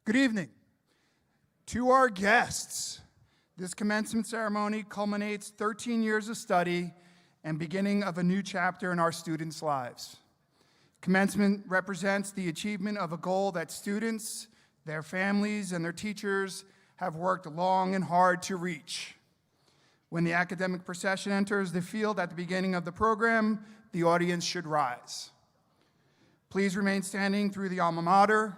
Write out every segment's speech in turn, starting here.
Good evening. To our guests, this commencement ceremony culminates 13 years of study and beginning of a new chapter in our students' lives. Commencement represents the achievement of a goal that students, their families, and their teachers have worked long and hard to reach. When the academic procession enters the field at the beginning of the program, the audience should rise. Please remain standing through the alma mater.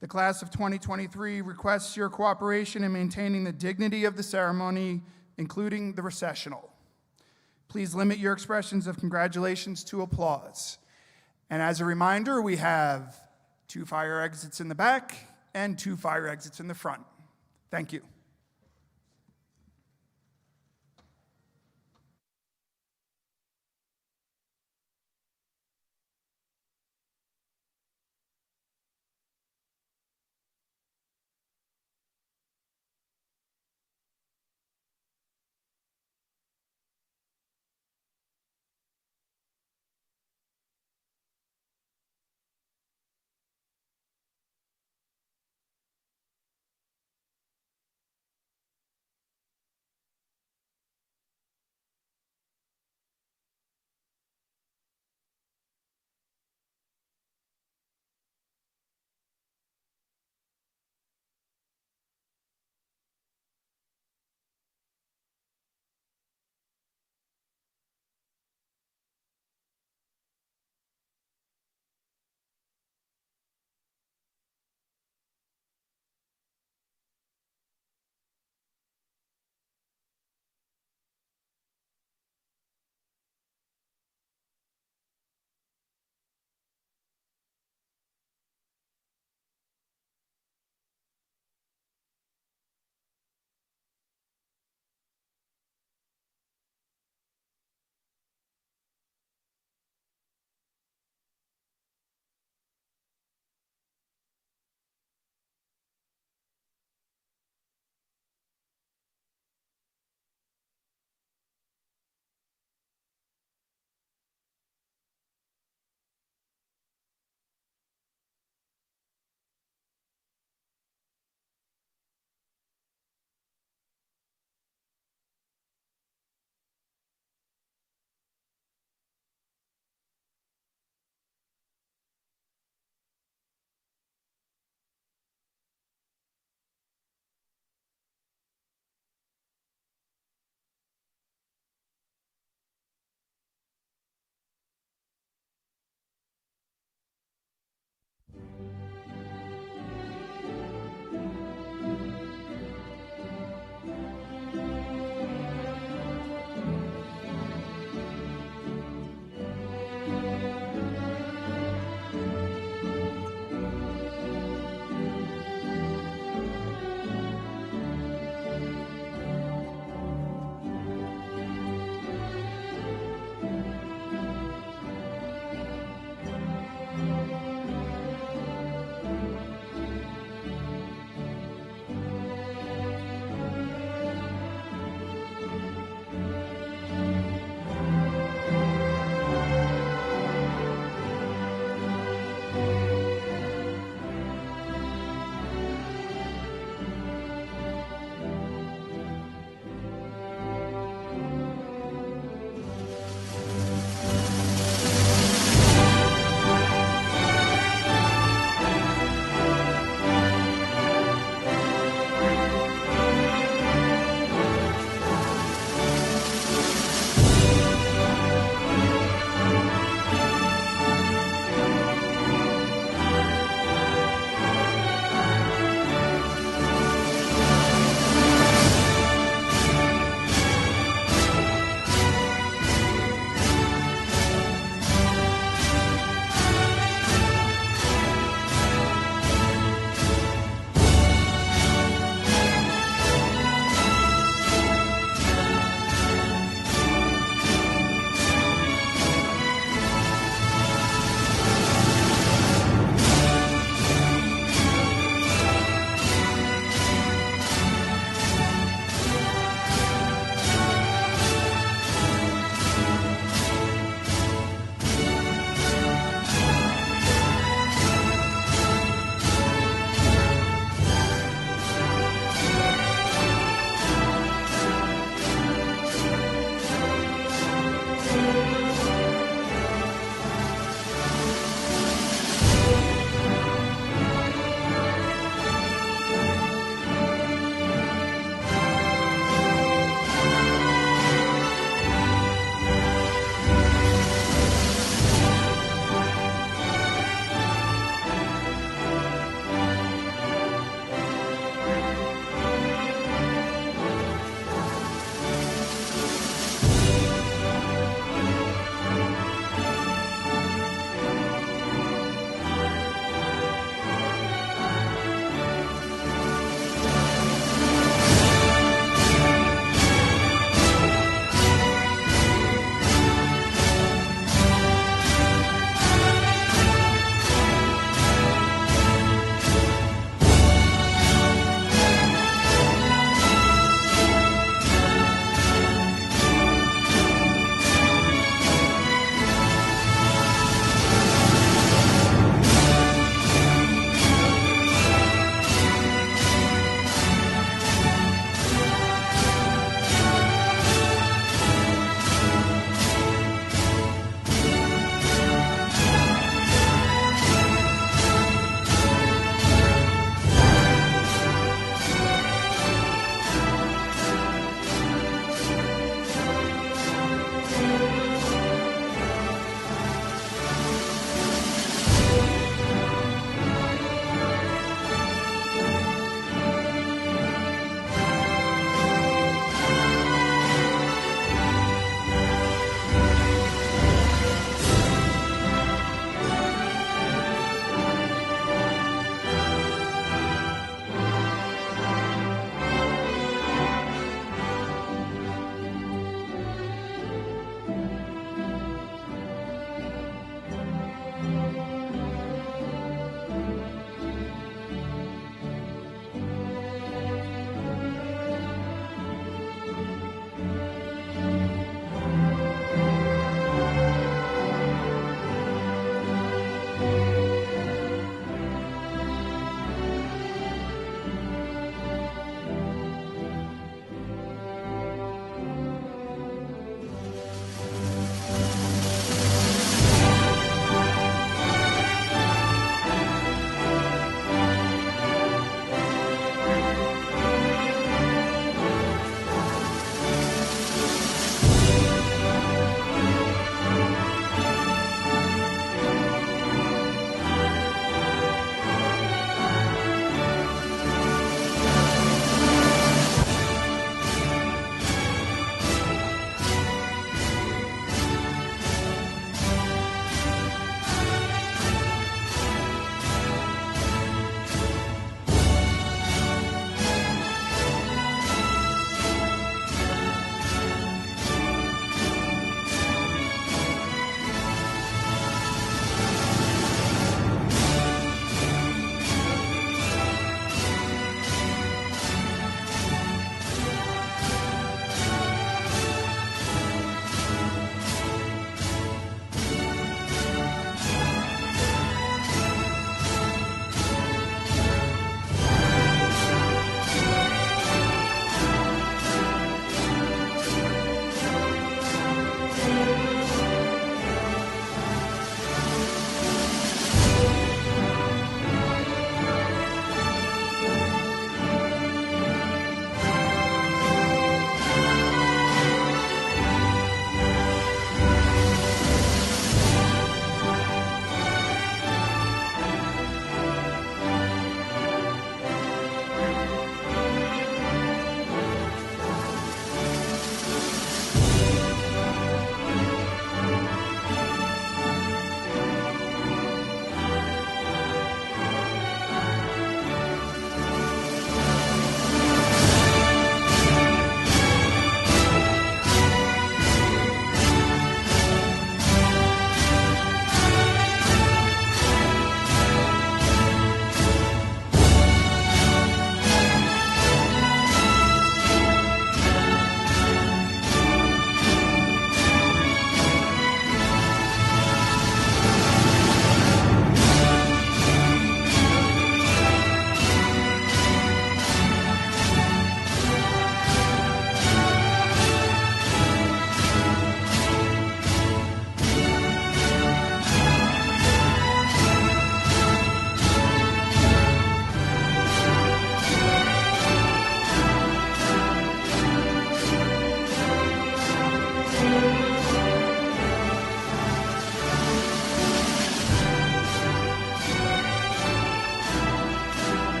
The class of 2023 requests your cooperation in maintaining the dignity of the ceremony, including the recessional. Please limit your expressions of congratulations to applause. And as a reminder, we have 2 fire exits in the back and 2 fire exits in the front. Thank you.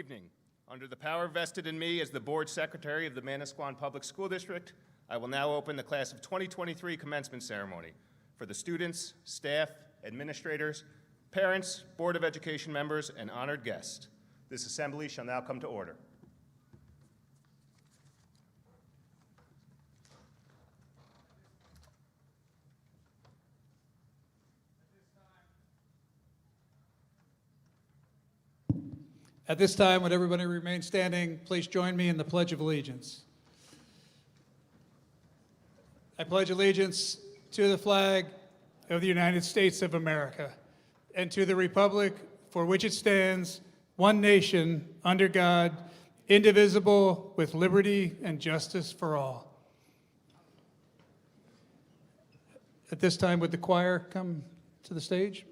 evening. Under the power vested in me as the Board Secretary of the Manasquan Public School District, I will now open the Class of 2023 commencement ceremony for the students, staff, administrators, parents, Board of Education members, and honored guests. This assembly shall now come to order. At this time, would everybody remain standing? Please join me in the Pledge of Allegiance. I pledge allegiance to the flag of the United States of America and to the republic for which it stands, one nation, under God, indivisible, with liberty and justice for all. At this time, would the choir come to the stage?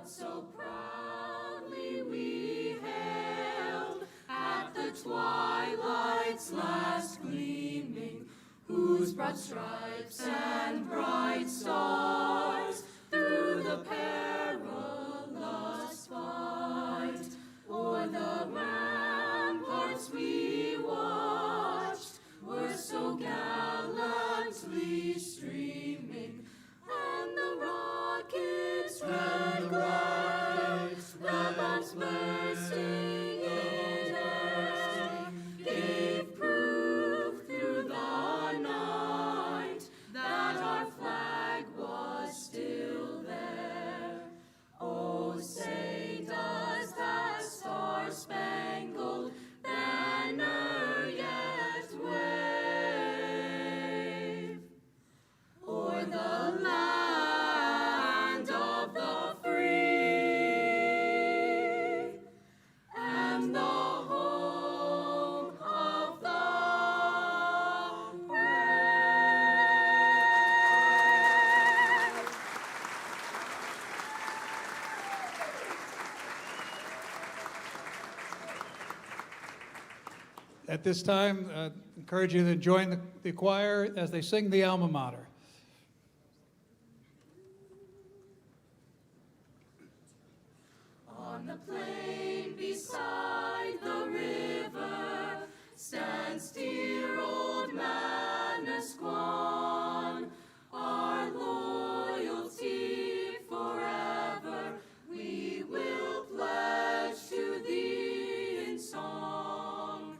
So proudly we hailed at the twilight's last gleaming, whose broad stripes and bright stars through the perilous fight o'er the ramparts we watched were so gallantly streaming, and the rockets' red lights, the bombs bursting in air, gave proof through the night that our flag was still there. Oh, say does that star-spangled banner yet wave o'er the land of the free and the home of the brave? At this time, encourage you to join the choir as they sing the Alma Mater. On the plain beside the river stands dear old Manasquan, our loyalty forever we will pledge to thee in song.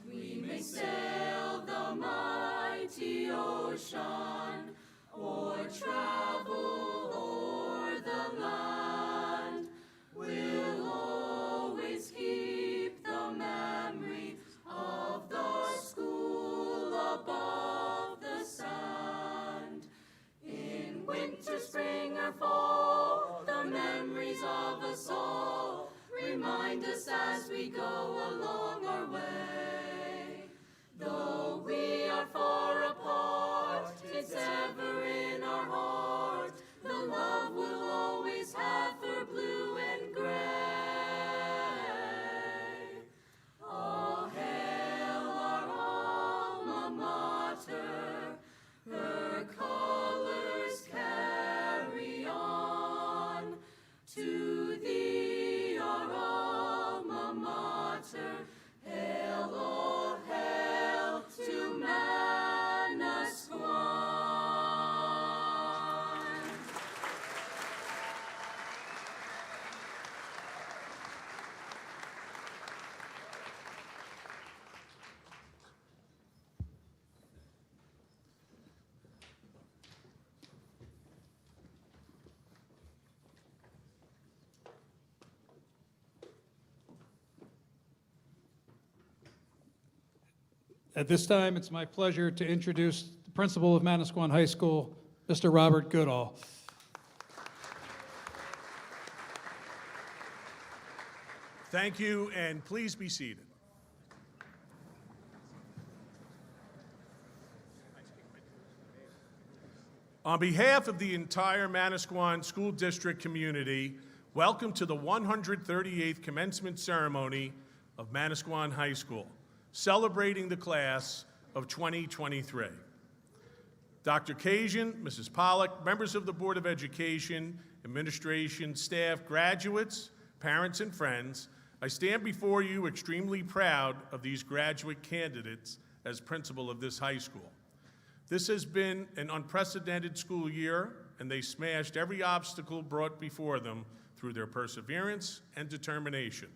We may sail the mighty ocean or travel o'er the land, we'll always keep the memory of the school above the sand. In winter, spring, or fall, the memories of us all remind us as we go along our way. Though we are far apart, it's ever in our heart, the love we'll always have for blue and gray. All hail our alma mater, her colors carry on. To thee, our alma mater, hail, all hail to Manasquan. At this time, it's my pleasure to introduce the principal of Manasquan High School, Mr. Robert Goodall. Thank you, and please be seated. On behalf of the entire Manasquan School District community, welcome to the 138th commencement ceremony of Manasquan High School, celebrating the class of 2023. Dr. Kajian, Mrs. Pollack, members of the Board of Education, administration, staff, graduates, parents, and friends, I stand before you extremely proud of these graduate candidates as principal of this high school. This has been an unprecedented school year, and they smashed every obstacle brought before them through their perseverance and determination.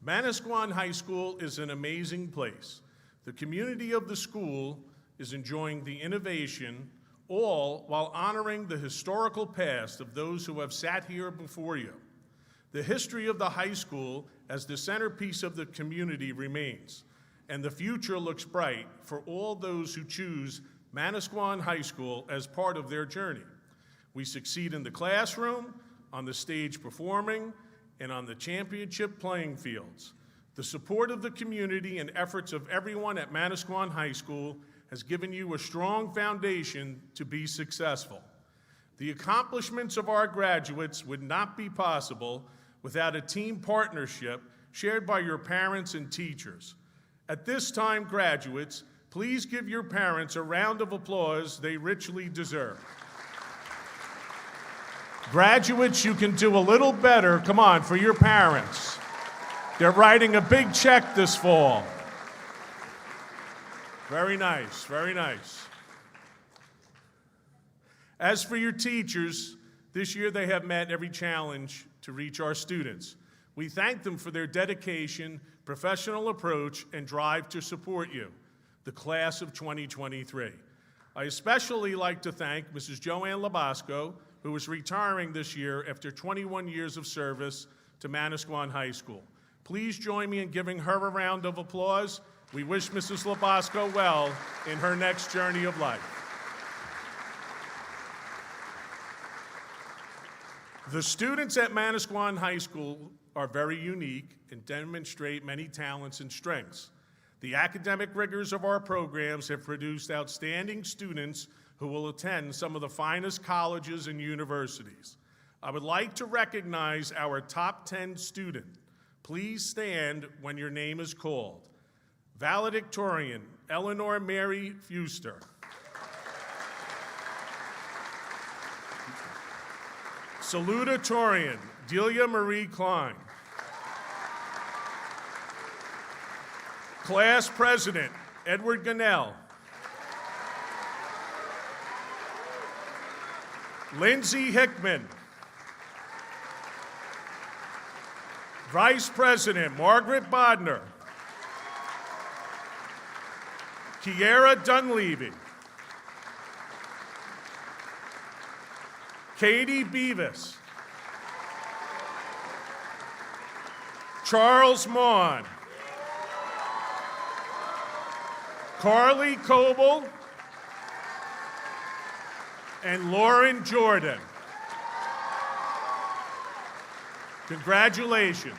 Manasquan High School is an amazing place. The community of the school is enjoying the innovation, all while honoring the historical past of those who have sat here before you. The history of the high school as the centerpiece of the community remains, and the future looks bright for all those who choose Manasquan High School as part of their journey. We succeed in the classroom, on the stage performing, and on the championship playing fields. The support of the community and efforts of everyone at Manasquan High School has given you a strong foundation to be successful. The accomplishments of our graduates would not be possible without a team partnership shared by your parents and teachers. At this time, graduates, please give your parents a round of applause they richly deserve. Graduates, you can do a little better, come on, for your parents. They're writing a big check this fall. Very nice, very nice. As for your teachers, this year they have met every challenge to reach our students. We thank them for their dedication, professional approach, and drive to support you, the class of 2023. I especially like to thank Mrs. Joanne Labasco, who is retiring this year after 21 years of service to Manasquan High School. Please join me in giving her a round of applause. We wish Mrs. Labasco well in her next journey of life. The students at Manasquan High School are very unique and demonstrate many talents and strengths. The academic rigors of our programs have produced outstanding students who will attend some of the finest colleges and universities. I would like to recognize our top 10 student. Please stand when your name is called. Valedictorian, Eleanor Mary Fuster. Salutatorian, Delia Marie Klein. Class President, Edward Gunnell. Lindsay Hickman. Vice President, Margaret Bodner. Kiera Dunleavy. Katie Beavis. Charles Maughan. Carly Coble. And Lauren Jordan. Congratulations.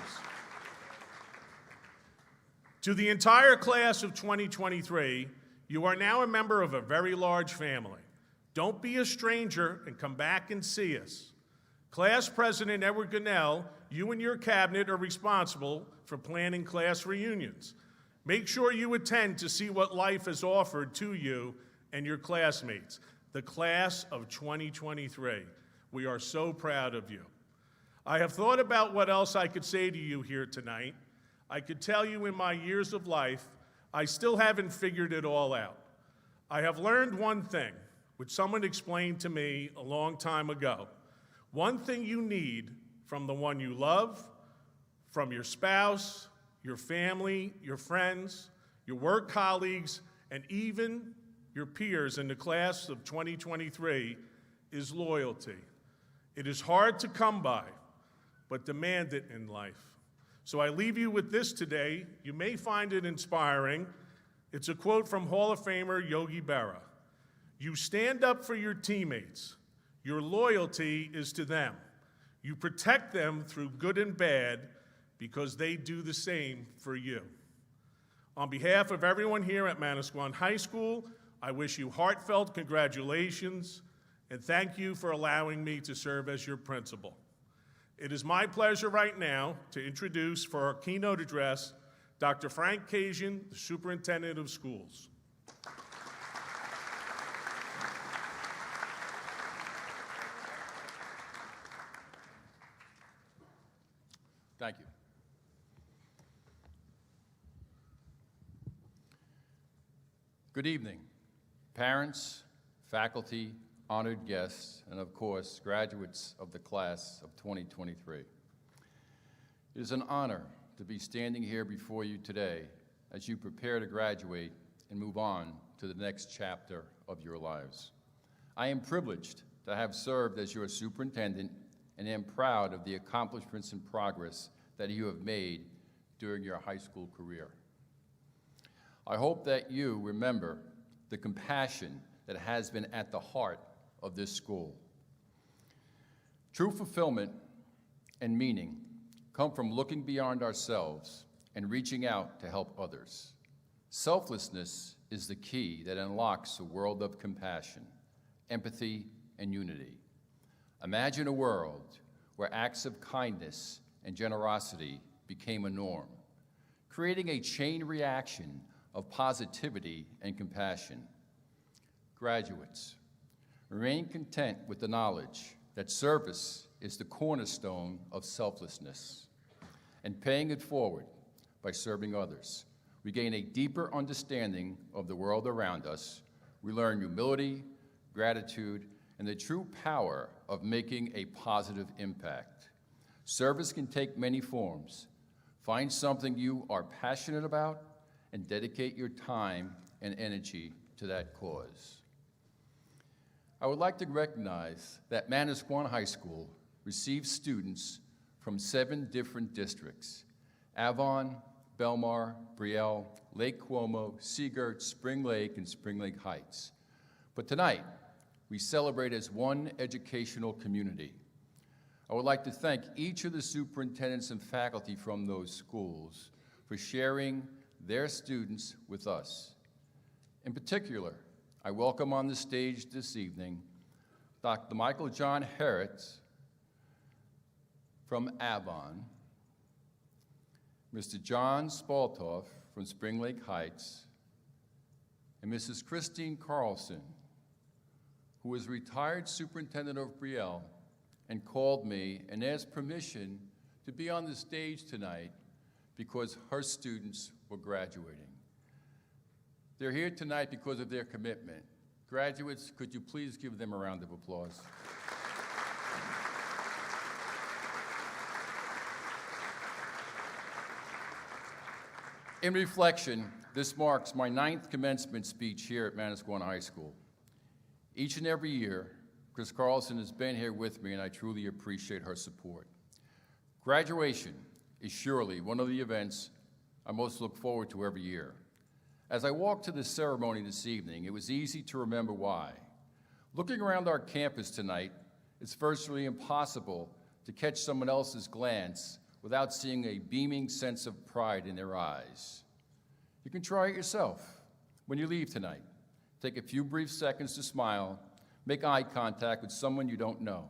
To the entire class of 2023, you are now a member of a very large family. Don't be a stranger and come back and see us. Class President Edward Gunnell, you and your cabinet are responsible for planning class reunions. Make sure you attend to see what life has offered to you and your classmates, the class of 2023. We are so proud of you. I have thought about what else I could say to you here tonight. I could tell you in my years of life, I still haven't figured it all out. I have learned one thing, which someone explained to me a long time ago. One thing you need from the one you love, from your spouse, your family, your friends, your work colleagues, and even your peers in the class of 2023 is loyalty. It is hard to come by, but demand it in life. So I leave you with this today. You may find it inspiring. It's a quote from Hall of Famer Yogi Berra. You stand up for your teammates. Your loyalty is to them. You protect them through good and bad because they do the same for you. On behalf of everyone here at Manasquan High School, I wish you heartfelt congratulations and thank you for allowing me to serve as your principal. It is my pleasure right now to introduce for our keynote address, Dr. Frank Cajun, the Superintendent of Schools. Thank you. Good evening, parents, faculty, honored guests, and of course, graduates of the class of 2023. It is an honor to be standing here before you today as you prepare to graduate and move on to the next chapter of your lives. I am privileged to have served as your superintendent and am proud of the accomplishments and progress that you have made during your high school career. I hope that you remember the compassion that has been at the heart of this school. True fulfillment and meaning come from looking beyond ourselves and reaching out to help others. Selflessness is the key that unlocks a world of compassion, empathy, and unity. Imagine a world where acts of kindness and generosity became a norm, creating a chain reaction of positivity and compassion. Graduates, remain content with the knowledge that service is the cornerstone of selflessness, and paying it forward by serving others. We gain a deeper understanding of the world around us. We learn humility, gratitude, and the true power of making a positive impact. Service can take many forms. Find something you are passionate about and dedicate your time and energy to that cause. I would like to recognize that Manasquan High School receives students from 7 different districts: Avon, Belmar, Brielle, Lake Como, Seagirt, Spring Lake, and Spring Lake Heights. But tonight, we celebrate as one educational community. I would like to thank each of the superintendents and faculty from those schools for sharing their students with us. In particular, I welcome on the stage this evening Dr. Michael John Herrett from Avon, Mr. John Spaltoff from Spring Lake Heights, and Mrs. Christine Carlson, who is retired superintendent of Brielle and called me and asked permission to be on the stage tonight because her students were graduating. They're here tonight because of their commitment. Graduates, could you please give them a round of applause? In reflection, this marks my 9th commencement speech here at Manasquan High School. Each and every year, Chris Carlson has been here with me, and I truly appreciate her support. Graduation is surely one of the events I most look forward to every year. As I walked to this ceremony this evening, it was easy to remember why. Looking around our campus tonight, it's virtually impossible to catch someone else's glance without seeing a beaming sense of pride in their eyes. You can try it yourself when you leave tonight. Take a few brief seconds to smile, make eye contact with someone you don't know.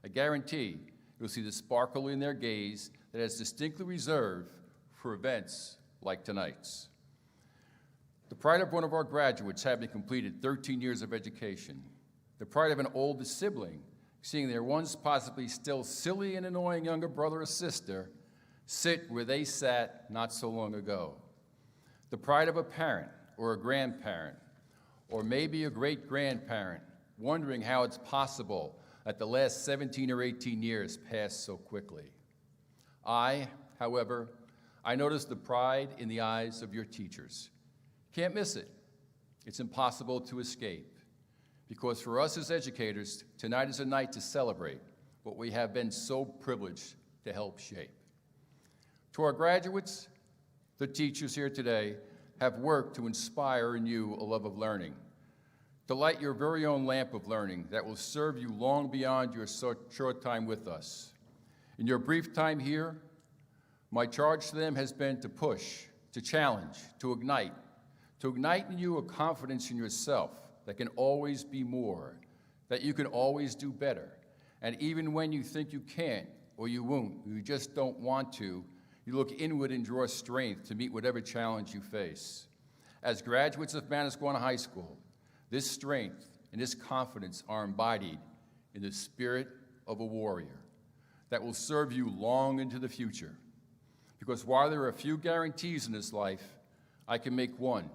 I guarantee you'll see the sparkle in their gaze that is distinctly reserved for events like tonight's. The pride of one of our graduates having completed 13 years of education. The pride of an older sibling seeing their once possibly still silly and annoying younger brother or sister sit where they sat not so long ago. The pride of a parent or a grandparent or maybe a great-grandparent wondering how it's possible that the last 17 or 18 years passed so quickly. However, I noticed the pride in the eyes of your teachers. Can't miss it. It's impossible to escape. Because for us as educators, tonight is a night to celebrate what we have been so privileged to help shape. To our graduates, the teachers here today have worked to inspire in you a love of learning, to light your very own lamp of learning that will serve you long beyond your short time with us. In your brief time here, My charge to them has been to push, to challenge, to ignite in you a confidence in yourself that can always be more, that you can always do better. And even when you think you can't or you won't, you just don't want to, you look inward and draw strength to meet whatever challenge you face. As graduates of Manasquan High School, this strength and this confidence are embodied in the spirit of a warrior that will serve you long into the future. Because while there are a few guarantees in this life, I can make one.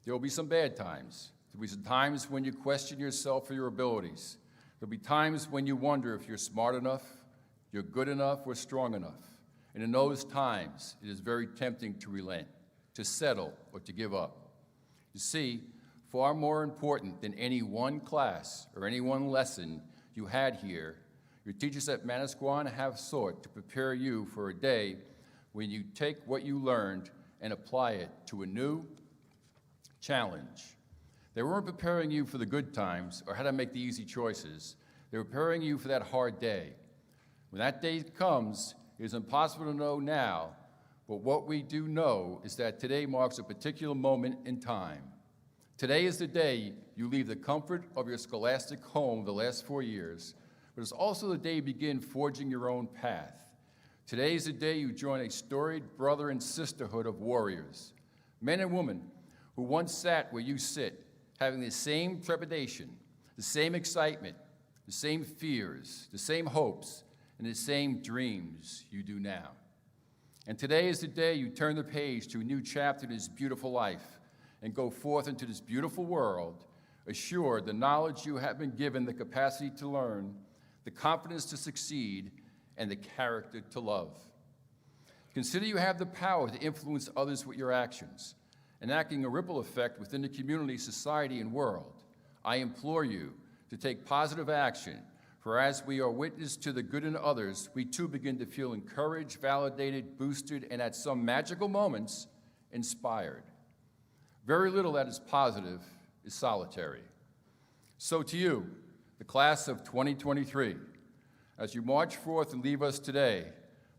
There will be some bad times. There will be some times when you question yourself for your abilities. There will be times when you wonder if you're smart enough, you're good enough, or strong enough. And in those times, it is very tempting to relent, to settle, or to give up. You see, far more important than any one class or any one lesson you had here, your teachers at Manasquan have sought to prepare you for a day when you take what you learned and apply it to a new challenge. They weren't preparing you for the good times or how to make the easy choices. They were preparing you for that hard day. When that day comes, it is impossible to know now, but what we do know is that today marks a particular moment in time. Today is the day you leave the comfort of your scholastic home the last 4 years, but it's also the day you begin forging your own path. Today is the day you join a storied brother and sisterhood of warriors, men and women who once sat where you sit, having the same trepidation, the same excitement, the same fears, the same hopes, and the same dreams you do now. And today is the day you turn the page to a new chapter in this beautiful life and go forth into this beautiful world, assured the knowledge you have been given, the capacity to learn, the confidence to succeed, and the character to love. Consider you have the power to influence others with your actions, enacting a ripple effect within the community, society, and world. I implore you to take positive action, for as we are witness to the good in others, we too begin to feel encouraged, validated, boosted, and at some magical moments, inspired. Very little that is positive is solitary. So to you, the class of 2023, as you march forth and leave us today,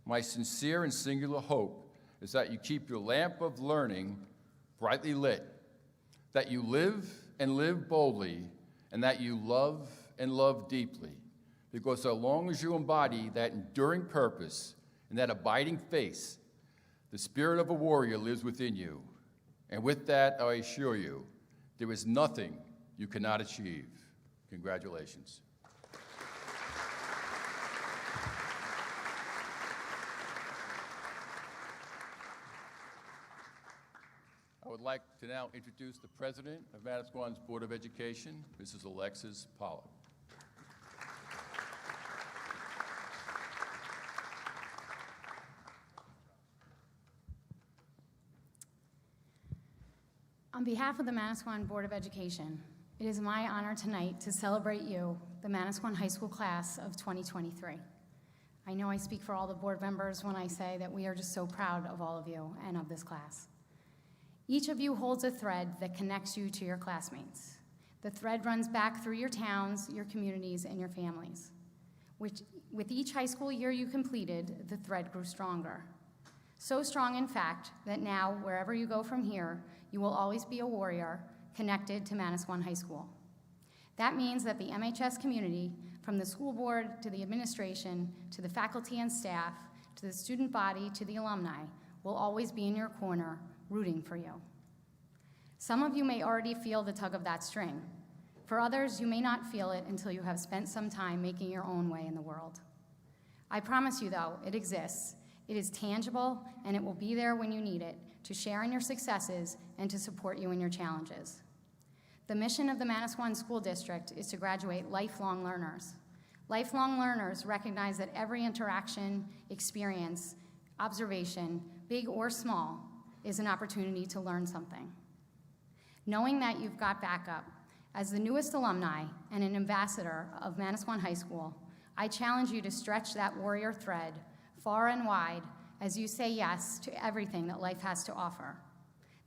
my sincere and singular hope is that you keep your lamp of learning brightly lit, that you live and live boldly, and that you love and love deeply. Because so long as you embody that enduring purpose and that abiding faith, the spirit of a warrior lives within you. And with that, I assure you, there is nothing you cannot achieve. Congratulations. I would like to now introduce the President of Manasquan's Board of Education, Mrs. Alexis Pollock. On behalf of the Manasquan Board of Education, it is my honor tonight to celebrate you, the Manasquan High School class of 2023. I know I speak for all the board members when I say that we are just so proud of all of you and of this class. Each of you holds a thread that connects you to your classmates. The thread runs back through your towns, your communities, and your families. With each high school year you completed, the thread grew stronger. So strong, in fact, that now, wherever you go from here, you will always be a warrior connected to Manasquan High School. That means that the MHS community, from the school board to the administration, to the faculty and staff, to the student body, to the alumni, will always be in your corner, rooting for you. Some of you may already feel the tug of that string. For others, you may not feel it until you have spent some time making your own way in the world. I promise you, though, it exists. It is tangible, and it will be there when you need it to share in your successes and to support you in your challenges. The mission of the Manasquan School District is to graduate lifelong learners. Lifelong learners recognize that every interaction, experience, observation, big or small, is an opportunity to learn something. Knowing that you've got backup, as the newest alumni and an ambassador of Manasquan High School, I challenge you to stretch that warrior thread far and wide as you say yes to everything that life has to offer.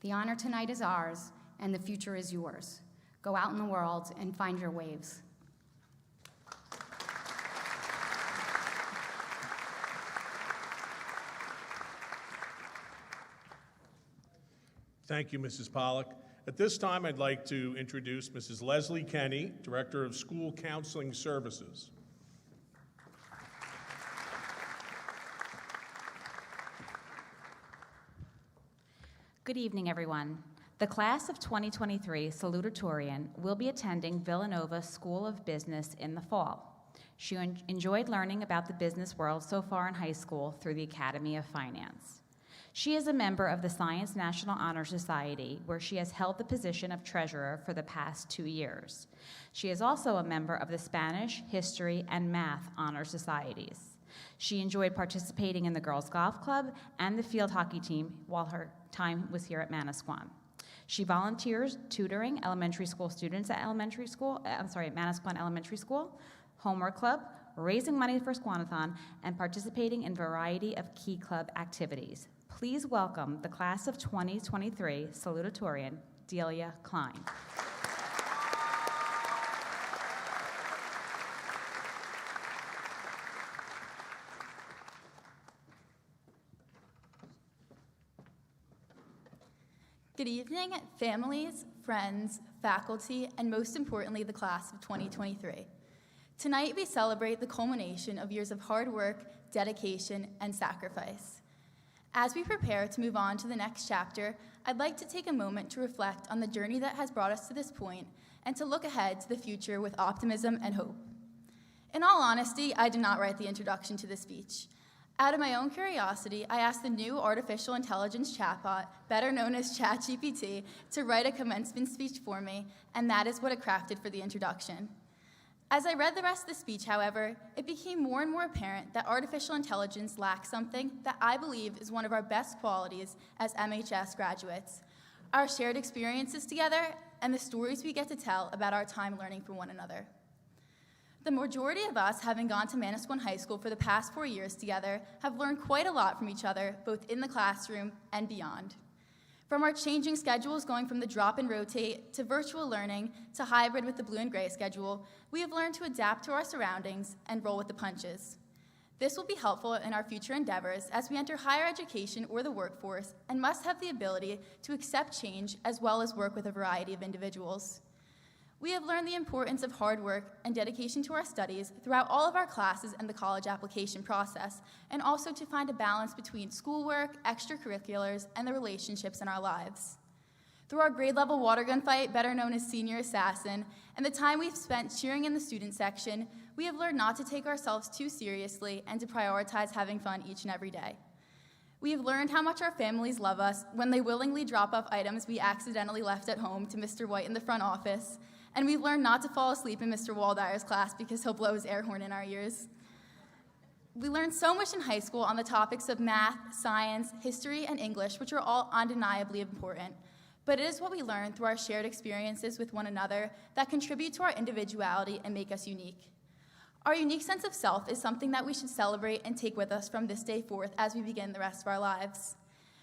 The honor tonight is ours, and the future is yours. Go out in the world and find your waves. Thank you, Mrs. Pollock. At this time, I'd like to introduce Mrs. Leslie Kenny, Director of School Counseling Services. Good evening, everyone. The class of 2023 Salutatorian will be attending Villanova School of Business in the fall. She enjoyed learning about the business world so far in high school through the Academy of Finance. She is a member of the Science National Honor Society, where she has held the position of treasurer for the past 2 years. She is also a member of the Spanish, History, and Math Honor Societies. She enjoyed participating in the Girls Golf Club and the field hockey team while her time was here at Manasquan. She volunteers tutoring elementary school students at Manasquan Elementary School, homework club, raising money for Squanathon, and participating in a variety of key club activities. Please welcome the class of 2023 Salutatorian, Delia Klein. Good evening, families, friends, faculty, and most importantly, the class of 2023. Tonight, we celebrate the culmination of years of hard work, dedication, and sacrifice. As we prepare to move on to the next chapter, I'd like to take a moment to reflect on the journey that has brought us to this point and to look ahead to the future with optimism and hope. In all honesty, I did not write the introduction to this speech. Out of my own curiosity, I asked the new artificial intelligence chatbot, better known as ChatGPT, to write a commencement speech for me, and that is what it crafted for the introduction. As I read the rest of the speech, however, it became more and more apparent that artificial intelligence lacks something that I believe is one of our best qualities as MHS graduates: our shared experiences together and the stories we get to tell about our time learning from one another. The majority of us, having gone to Manasquan High School for the past 4 years together, have learned quite a lot from each other, both in the classroom and beyond. From our changing schedules going from the drop and rotate to virtual learning to hybrid with the blue and gray schedule, we have learned to adapt to our surroundings and roll with the punches. This will be helpful in our future endeavors as we enter higher education or the workforce and must have the ability to accept change as well as work with a variety of individuals. We have learned the importance of hard work and dedication to our studies throughout all of our classes and the college application process, and also to find a balance between schoolwork, extracurriculars, and the relationships in our lives. Through our grade level water gun fight, better known as Senior Assassin, and the time we've spent cheering in the student section, we have learned not to take ourselves too seriously and to prioritize having fun each and every day. We have learned how much our families love us when they willingly drop off items we accidentally left at home to Mr. White in the front office, and we've learned not to fall asleep in Mr. Waldeyer's class because he'll blow his air horn in our ears. We learned so much in high school on the topics of math, science, history, and English, which are all undeniably important. But it is what we learn through our shared experiences with one another that contribute to our individuality and make us unique. Our unique sense of self is something that we should celebrate and take with us from this day forth as we begin the rest of our lives.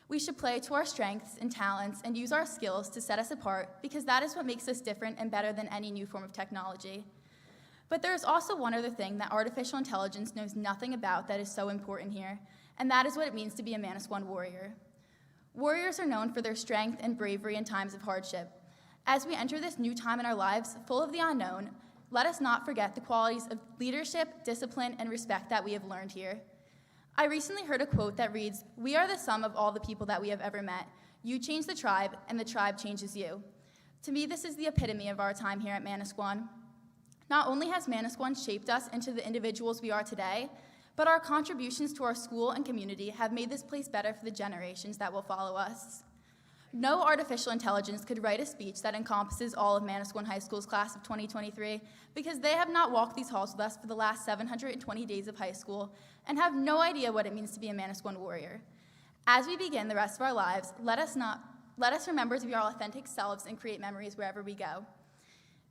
We should play to our strengths and talents and use our skills to set us apart, because that is what makes us different and better than any new form of technology. But there is also one other thing that artificial intelligence knows nothing about that is so important here, and that is what it means to be a Manasquan warrior. Warriors are known for their strength and bravery in times of hardship. As we enter this new time in our lives, full of the unknown, let us not forget the qualities of leadership, discipline, and respect that we have learned here. I recently heard a quote that reads, "We are the sum of all the people that we have ever met. You change the tribe, and the tribe changes you." To me, this is the epitome of our time here at Manasquan. Not only has Manasquan shaped us into the individuals we are today, but our contributions to our school and community have made this place better for the generations that will follow us. No artificial intelligence could write a speech that encompasses all of Manasquan High School's class of 2023, because they have not walked these halls with us for the last 720 days of high school and have no idea what it means to be a Manasquan warrior. As we begin the rest of our lives, let us remember to be our authentic selves and create memories wherever we go.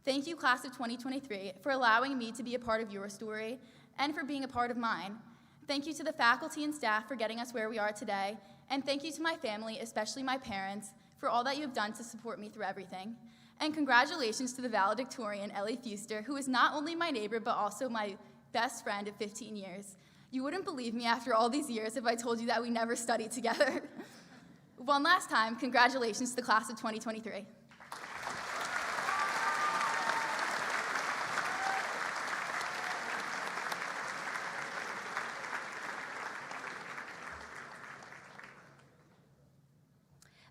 Thank you, class of 2023, for allowing me to be a part of your story and for being a part of mine. Thank you to the faculty and staff for getting us where we are today, and thank you to my family, especially my parents, for all that you have done to support me through everything. And congratulations to the valedictorian, Ellie Fuster, who is not only my neighbor, but also my best friend of 15 years. You wouldn't believe me after all these years if I told you that we never studied together. One last time, congratulations to the class of 2023.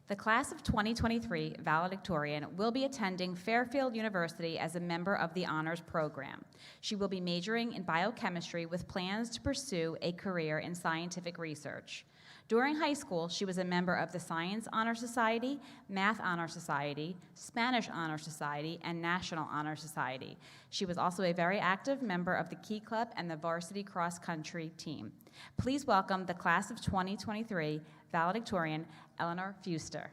The class of 2023 valedictorian will be attending Fairfield University as a member of the honors program. She will be majoring in biochemistry with plans to pursue a career in scientific research. During high school, she was a member of the Science Honor Society, Math Honor Society, Spanish Honor Society, and National Honor Society. She was also a very active member of the Key Club and the varsity cross-country team. Please welcome the class of 2023 valedictorian, Eleanor Fuster.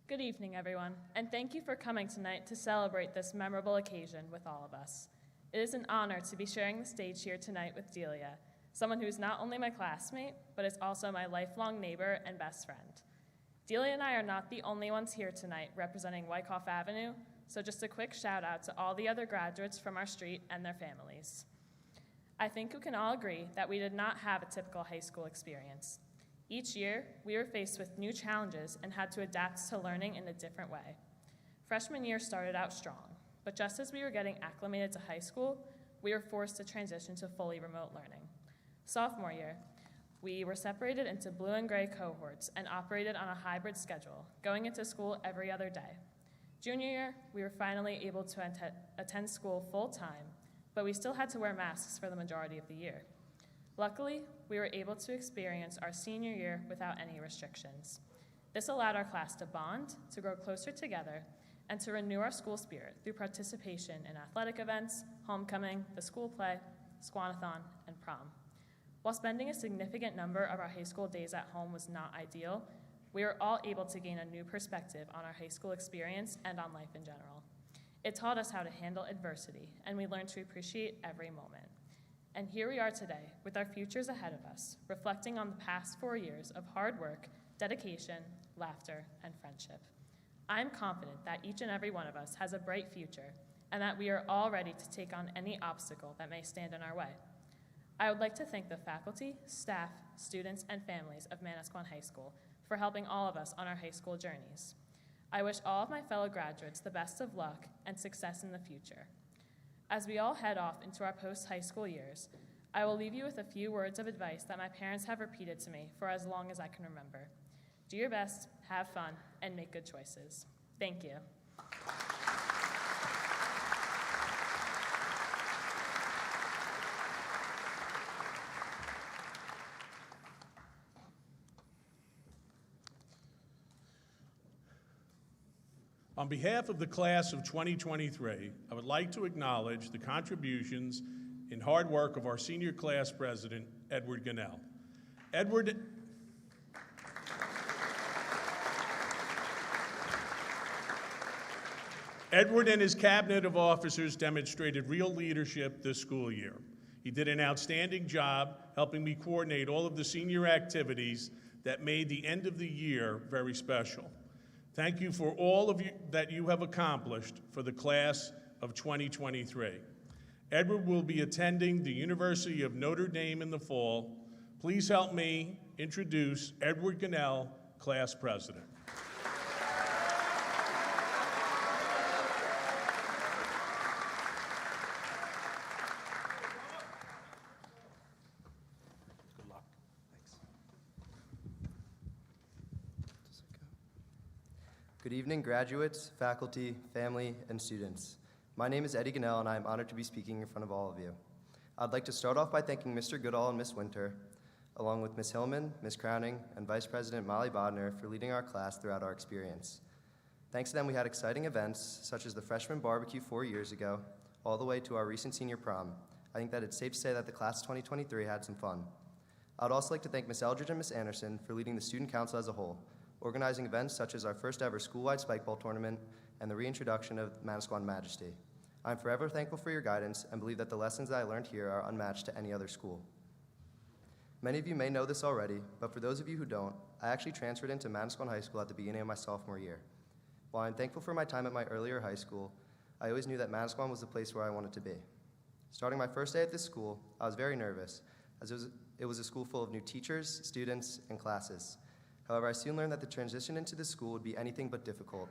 Good evening, everyone, and thank you for coming tonight to celebrate this memorable occasion with all of us. It is an honor to be sharing the stage here tonight with Delia, someone who is not only my classmate, but is also my lifelong neighbor and best friend. Delia and I are not the only ones here tonight representing Wyckoff Avenue, so just a quick shout out to all the other graduates from our street and their families. I think we can all agree that we did not have a typical high school experience. Each year, we were faced with new challenges and had to adapt to learning in a different way. Freshman year started out strong, but just as we were getting acclimated to high school, we were forced to transition to fully remote learning. Sophomore year, we were separated into blue and gray cohorts and operated on a hybrid schedule, going into school every other day. Junior year, we were finally able to attend school full-time, but we still had to wear masks for the majority of the year. Luckily, we were able to experience our senior year without any restrictions. This allowed our class to bond, to grow closer together, and to renew our school spirit through participation in athletic events, homecoming, the school play, Squanathon, and prom. While spending a significant number of our high school days at home was not ideal, we were all able to gain a new perspective on our high school experience and on life in general. It taught us how to handle adversity, and we learned to appreciate every moment. And here we are today, with our futures ahead of us, reflecting on the past 4 years of hard work, dedication, laughter, and friendship. I'm confident that each and every one of us has a bright future, and that we are all ready to take on any obstacle that may stand in our way. I would like to thank the faculty, staff, students, and families of Manasquan High School for helping all of us on our high school journeys. I wish all of my fellow graduates the best of luck and success in the future. As we all head off into our post-high school years, I will leave you with a few words of advice that my parents have repeated to me for as long as I can remember. Do your best, have fun, and make good choices. Thank you. On behalf of the class of 2023, I would like to acknowledge the contributions and hard work of our senior class president, Edward Gunnell. Edward and his cabinet of officers demonstrated real leadership this school year. He did an outstanding job helping me coordinate all of the senior activities that made the end of the year very special. Thank you for all of you that you have accomplished for the class of 2023. Edward will be attending the University of Notre Dame in the fall. Please help me introduce Edward Gunnell, class president. Good evening, graduates, faculty, family, and students. My name is Eddie Gunnell, and I am honored to be speaking in front of all of you. I'd like to start off by thanking Mr. Goodall and Ms. Winter, along with Ms. Hillman, Ms. Crowning, and Vice President Molly Bodner for leading our class throughout our experience. Thanks to them, we had exciting events, such as the freshman barbecue 4 years ago, all the way to our recent senior prom. I think that it's safe to say that the class of 2023 had some fun. I'd also like to thank Ms. Eldridge and Ms. Anderson for leading the student council as a whole, organizing events such as our first ever school-wide spike ball tournament and the reintroduction of Manasquan Majesty. I'm forever thankful for your guidance and believe that the lessons that I learned here are unmatched to any other school. Many of you may know this already, but for those of you who don't, I actually transferred into Manasquan High School at the beginning of my sophomore year. While I'm thankful for my time at my earlier high school, I always knew that Manasquan was the place where I wanted to be. Starting my first day at this school, I was very nervous, as it was a school full of new teachers, students, and classes. However, I soon learned that the transition into this school would be anything but difficult,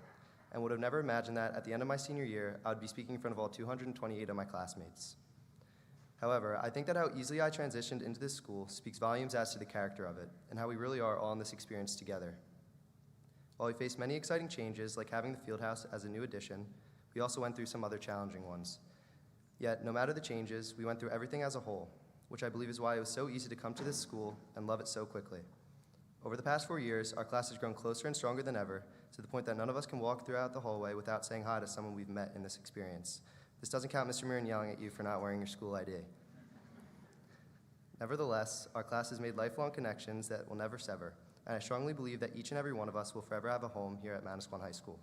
and would have never imagined that at the end of my senior year, I would be speaking in front of all 228 of my classmates. However, I think that how easily I transitioned into this school speaks volumes as to the character of it, and how we really are all in this experience together. While we faced many exciting changes, like having the field house as a new addition, we also went through some other challenging ones. Yet, no matter the changes, we went through everything as a whole, which I believe is why it was so easy to come to this school and love it so quickly. Over the past 4 years, our class has grown closer and stronger than ever, to the point that none of us can walk throughout the hallway without saying hi to someone we've met in this experience. This doesn't count Mr. Murin yelling at you for not wearing your school ID. Nevertheless, our class has made lifelong connections that will never sever, and I strongly believe that each and every one of us will forever have a home here at Manasquan High School.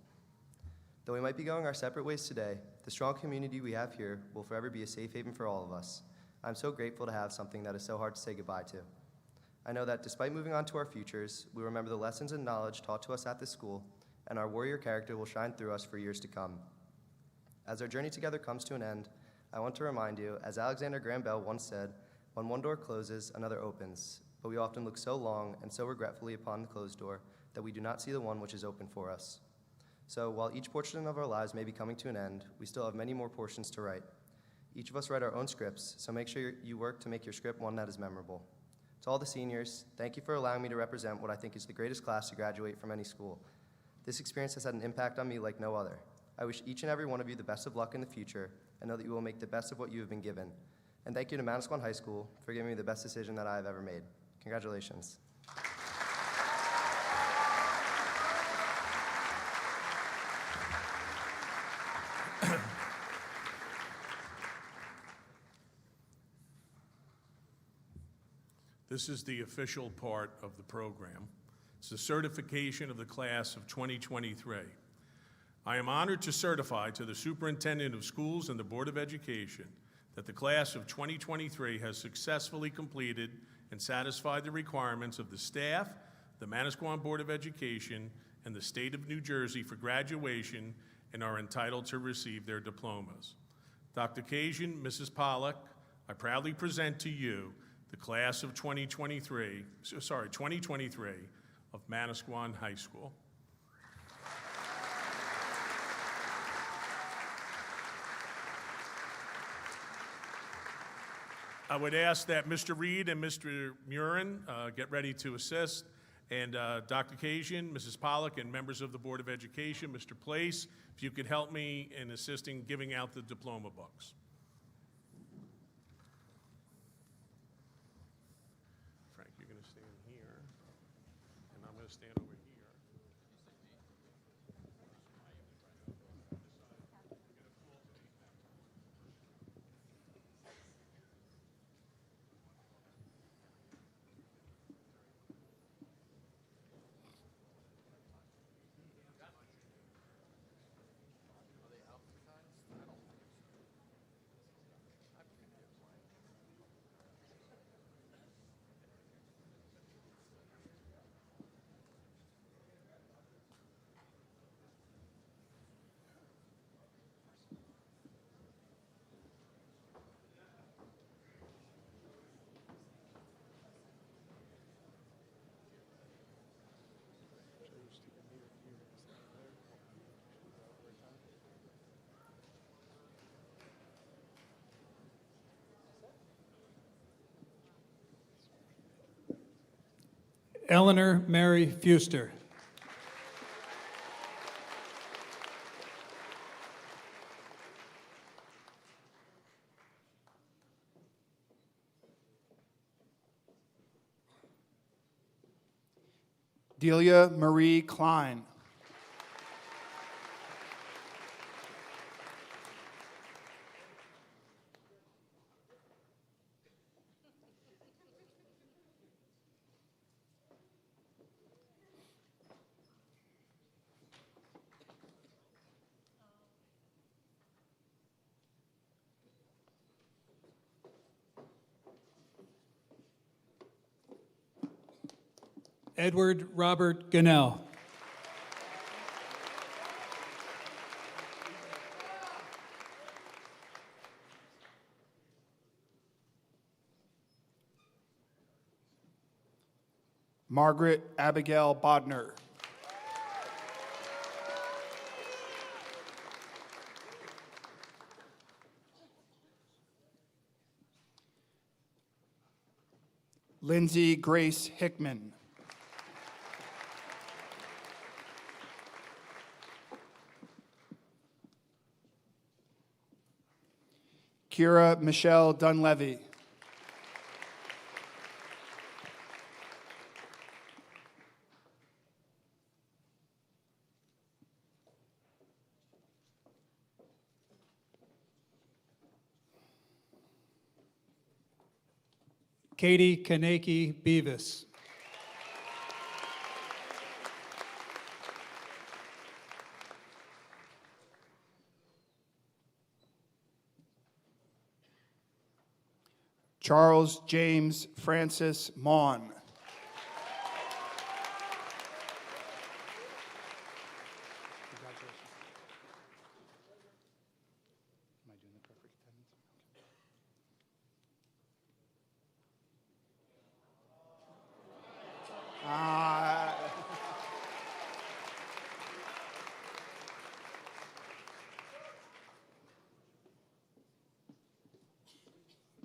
Though we might be going our separate ways today, the strong community we have here will forever be a safe haven for all of us. I'm so grateful to have something that is so hard to say goodbye to. I know that despite moving on to our futures, we remember the lessons and knowledge taught to us at this school, and our warrior character will shine through us for years to come. As our journey together comes to an end, I want to remind you, as Alexander Graham Bell once said, when one door closes, another opens, but we often look so long and so regretfully upon the closed door that we do not see the one which is open for us. So while each portion of our lives may be coming to an end, we still have many more portions to write. Each of us write our own scripts, so make sure you work to make your script one that is memorable. To all the seniors, thank you for allowing me to represent what I think is the greatest class to graduate from any school. This experience has had an impact on me like no other. I wish each and every one of you the best of luck in the future, and know that you will make the best of what you have been given. And thank you to Manasquan High School for giving me the best decision that I have ever made. Congratulations. This is the official part of the program. It's the certification of the class of 2023. I am honored to certify to the Superintendent of Schools and the Board of Education that the class of 2023 has successfully completed and satisfied the requirements of the staff, the Manasquan Board of Education, and the state of New Jersey for graduation and are entitled to receive their diplomas. Dr. Kajian, Mrs. Pollack, I proudly present to you the class of 2023 of Manasquan High School. I would ask that Mr. Reed and Mr. Murin get ready to assist, and Dr. Kajian, Mrs. Pollack, and members of the Board of Education, Mr. Place, if you could help me in assisting giving out the diploma books. Frank, you're going to stand here, and I'm going to stand over here. Eleanor Mary Fuster. Delia Marie Klein. Edward Robert Gunnell. Margaret Abigail Bodner. Lindsay Grace Hickman. Kira Michelle Dunleavy. Katie Kaneki Beavis. Charles James Francis Maughan.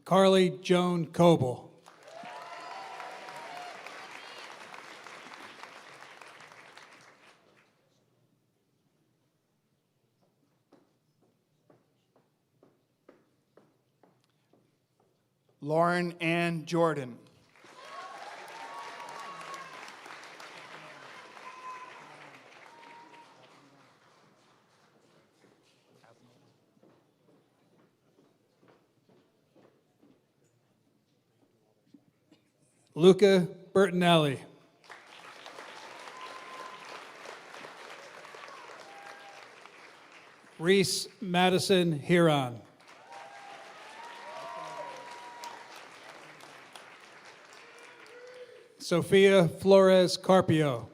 Carly Joan Coble. Lauren Ann Jordan. Luca Bertinelli. Reese Madison Huron. Sophia Flores Carpio.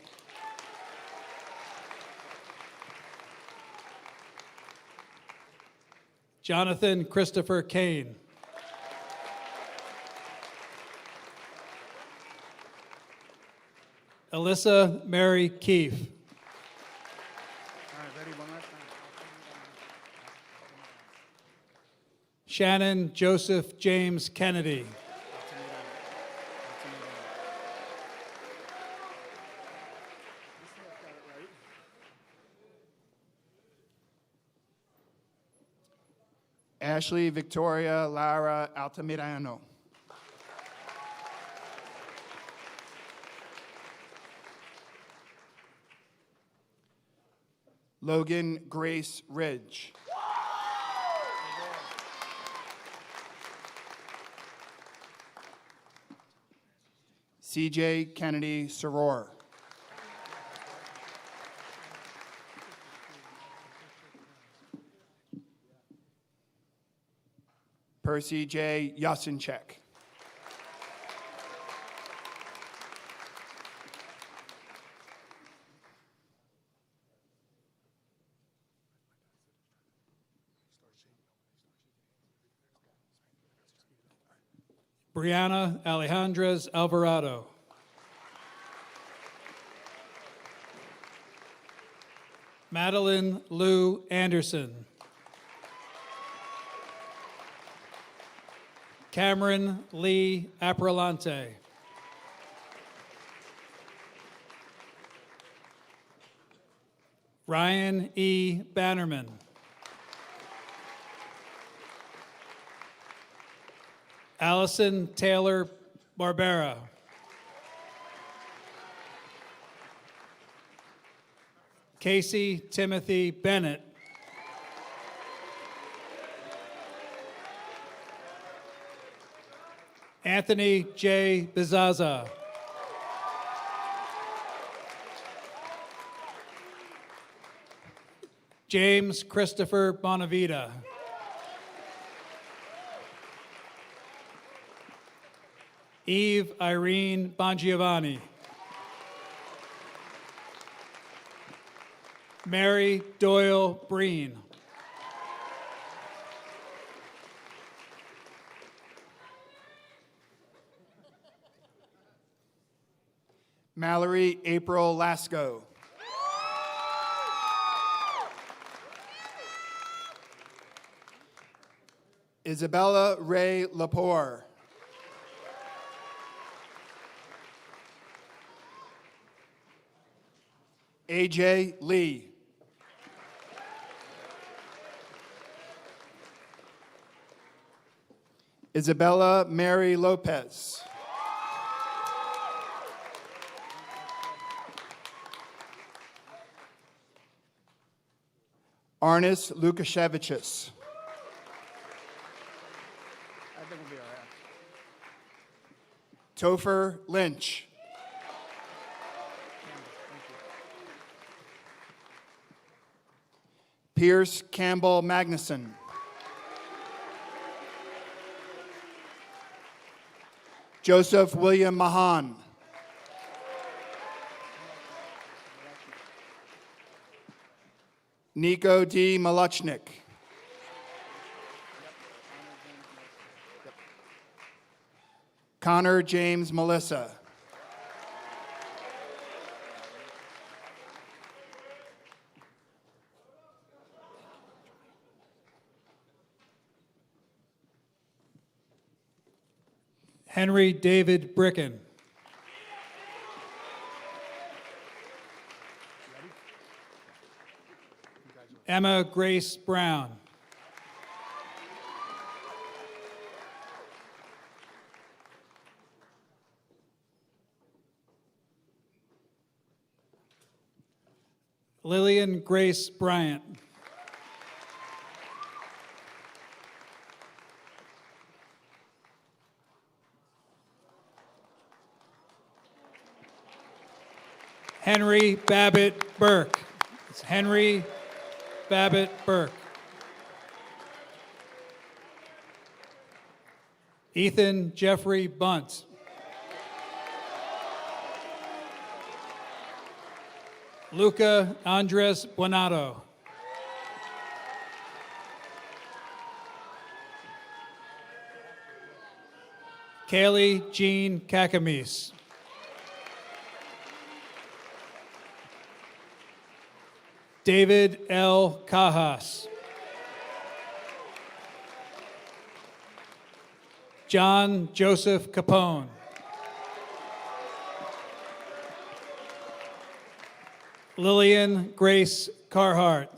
Jonathan Christopher Kane. Alyssa Mary Keefe. Shannon Joseph James Kennedy. Ashley Victoria Lara Altamirano. Logan Grace Ridge. CJ Kennedy Soror. Percy J. Yasinchek. Brianna Alejandras Alvarado. Madeline Lou Anderson. Cameron Lee Aprelante. Ryan E. Bannerman. Allison Taylor Barbera. Casey Timothy Bennett. Anthony J. Bizaza. James Christopher Bonavita. Eve Irene Bongiovanni. Mary Doyle Breen. Mallory April Lasco. Isabella Ray Lepore. AJ Lee. Isabella Mary Lopez. Arnis Lukashevicius. Topher Lynch. Pierce Campbell Magnuson. Joseph William Mahan. Nico D. Maluchnik. Connor James Melissa. Henry David Bricken. Emma Grace Brown. Lillian Grace Bryant. Henry Babbitt Burke. It's Henry Babbitt Burke. Ethan Jeffrey Bunt. Luca Andres Buonato. Kaylee Jean Kakamis. David L. Cajas. John Joseph Capone. Lillian Grace Carhart.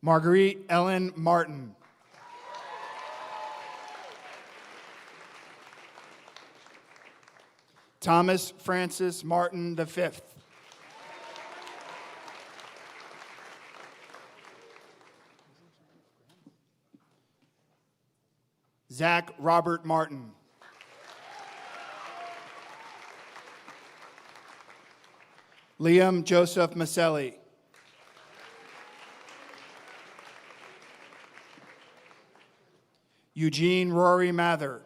Marguerite Ellen Martin. Thomas Francis Martin V. Zach Robert Martin. Liam Joseph Maselli. Eugene Rory Mather.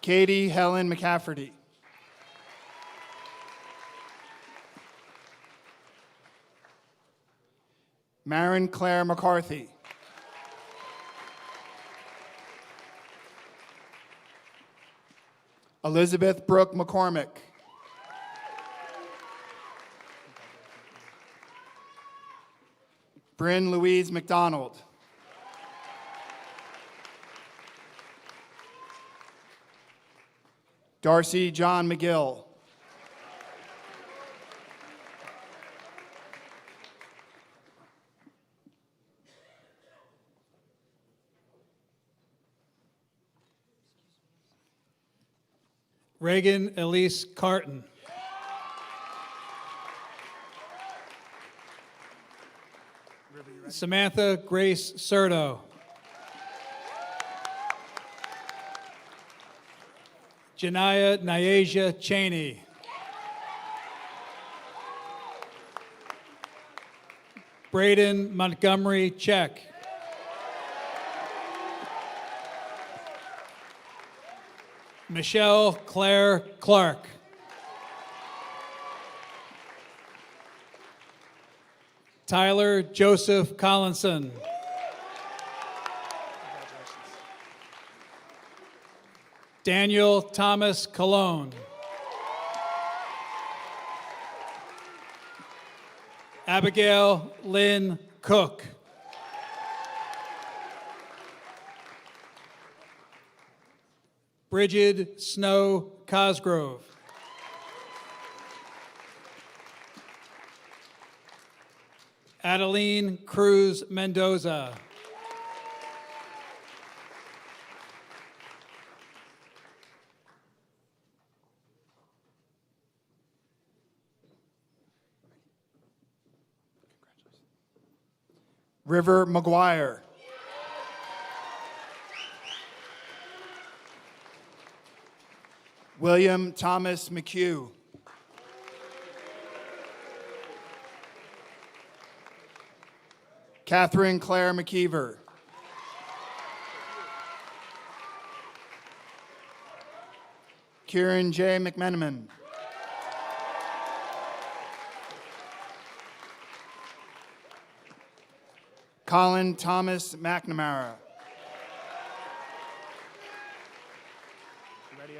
Katie Helen McCafferty. Maren Claire McCarthy. Elizabeth Brooke McCormick. Bryn Louise McDonald. Darcy John McGill. Reagan Elise Carton. Samantha Grace Serto. Janiyah Nyasia Cheney. Braden Montgomery Check. Michelle Claire Clark. Tyler Joseph Collinson. Daniel Thomas Colon. Abigail Lynn Cook. Bridget Snow Cosgrove. Adeline Cruz Mendoza. River McGuire. William Thomas McHugh. Catherine Claire McKeever. Kieran J. McMenamin. Colin Thomas McNamara. Ready,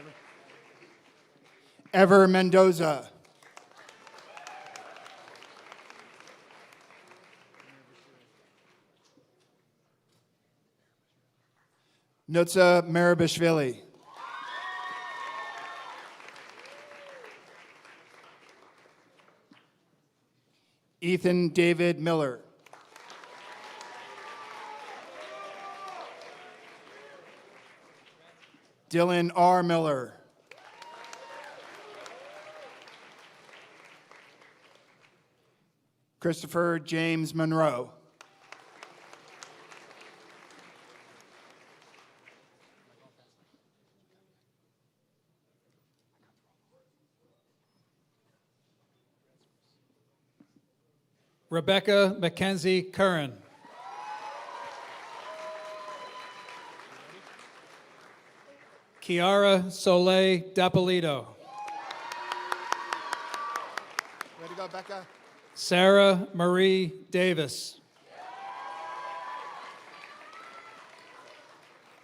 Ever Mendoza. Nutsa Marabishvili. Ethan David Miller. Dylan R. Miller. Christopher James Monroe. Rebecca Mackenzie Curran. Kiara Soleil Dapolito. Way to go, Becca. Sarah Marie Davis.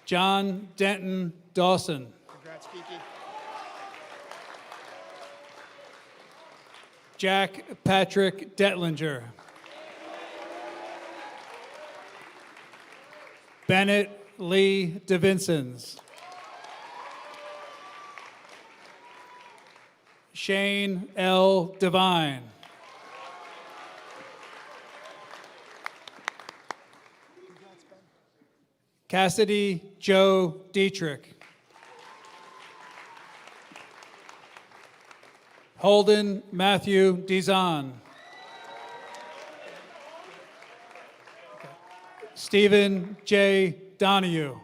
John Denton Dawson. Congrats, Kiki. Jack Patrick Detlinger. Bennett Lee DeVincents. Shane L. Devine. Cassidy Joe Dietrich. Holden Matthew Dizon. Stephen J. Donahue.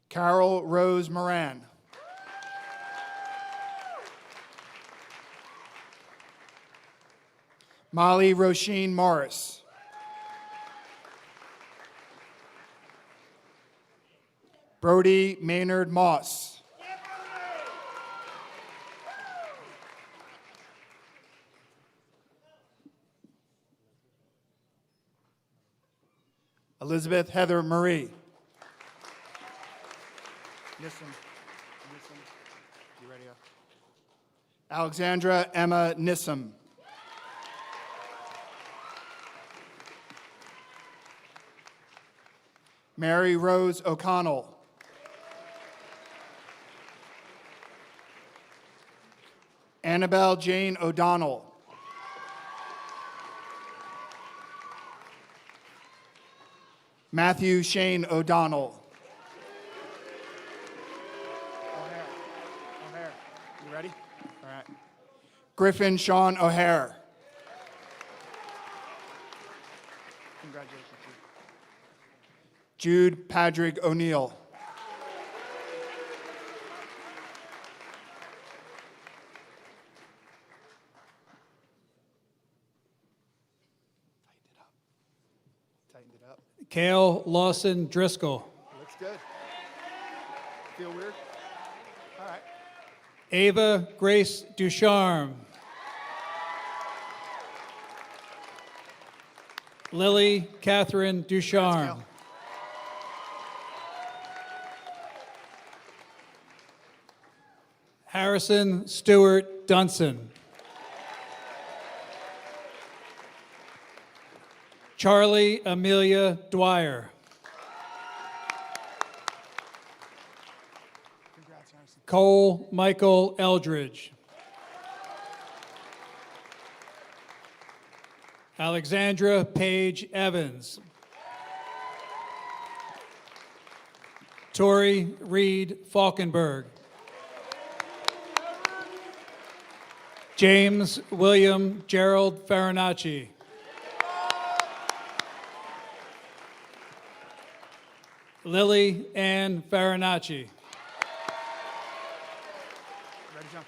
Carol Rose Moran. Molly Roisin Morris. Brody Maynard Moss. Elizabeth Heather Marie. Nissim. You ready? Alexandra Emma Nissim. Mary Rose O'Connell. Annabelle Jane O'Donnell. Matthew Shane O'Donnell. O'Hare. You ready? All right. Griffin Sean O'Hare. Congratulations. Jude Patrick O'Neill. Tightened it up. Cale Lawson Driscoll. Looks good. Feel weird? All right. Ava Grace Ducharme. Lily Catherine Ducharme. Cale. Harrison Stewart Dunson. Charlie Amelia Dwyer. Congrats, Harrison. Cole Michael Eldridge. Alexandra Paige Evans. Tori Reed Falkenberg. James William Gerald Farinacci. Lily Ann Farinacci. Ready, John?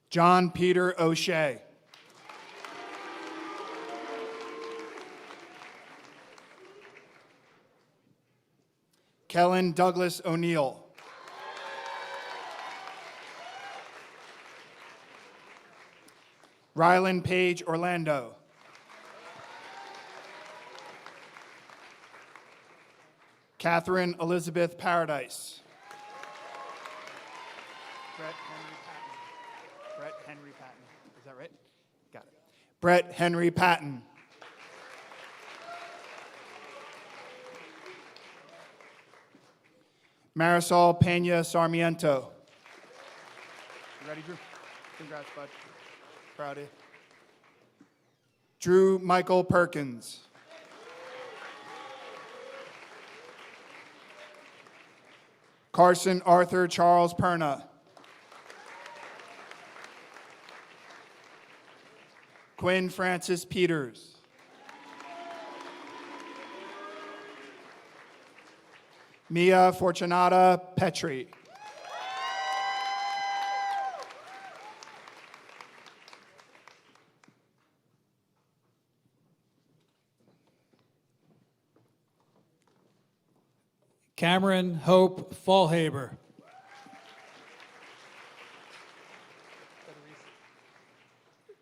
John Peter O'Shea. Kellen Douglas O'Neill. Rylan Page Orlando. Catherine Elizabeth Paradise. Brett Henry Patton. Brett Henry Patton. Is that right? Got it. Brett Henry Patton. Marisol Pena Sarmiento. You ready, Drew? Congrats, bud. Proud of you. Drew Michael Perkins. Carson Arthur Charles Perna. Quinn Francis Peters. Mia Fortunata Petri. Cameron Hope Fallhaber.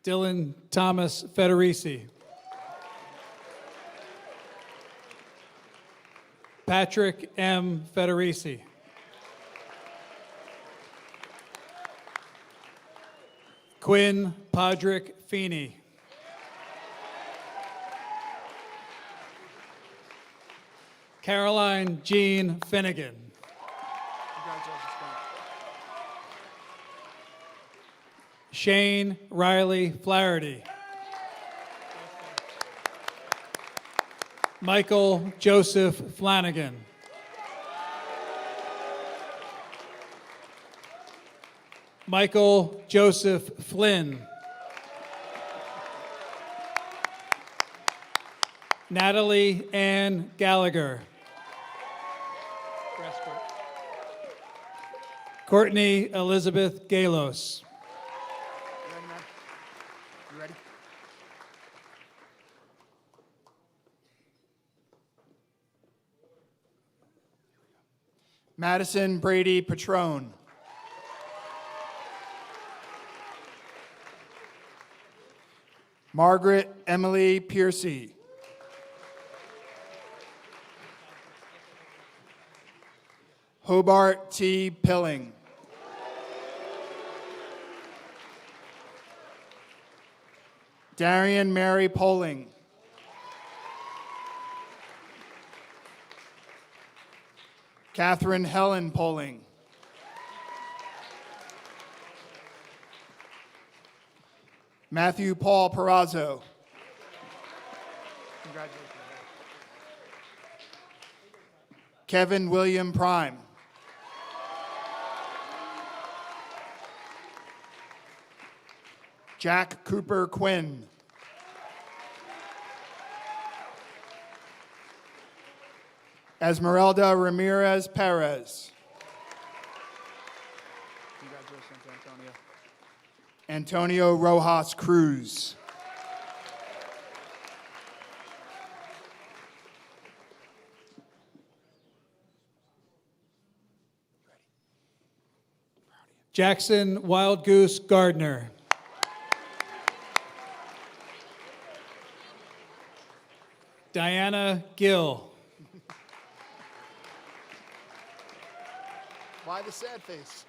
Dylan Thomas Federici. Patrick M. Federici. Quinn Podrick Feeney. Caroline Jean Finnegan. Congratulations, Quinn. Shane Riley Flaherty. Michael Joseph Flanagan. Michael Joseph Flynn. Natalie Ann Gallagher. Courtney Elizabeth Galos. You ready, man? You ready? Madison Brady Patrone. Margaret Emily Piercy. Hobart T. Pilling. Darian Mary Poling. Catherine Helen Poling. Matthew Paul Perazzo. Congratulations. Kevin William Prime. Jack Cooper Quinn. Esmeralda Ramirez Perez. Congratulations, Antonio. Antonio Rojas Cruz. Jackson Wild Goose Gardner. Diana Gill. Why the sad face?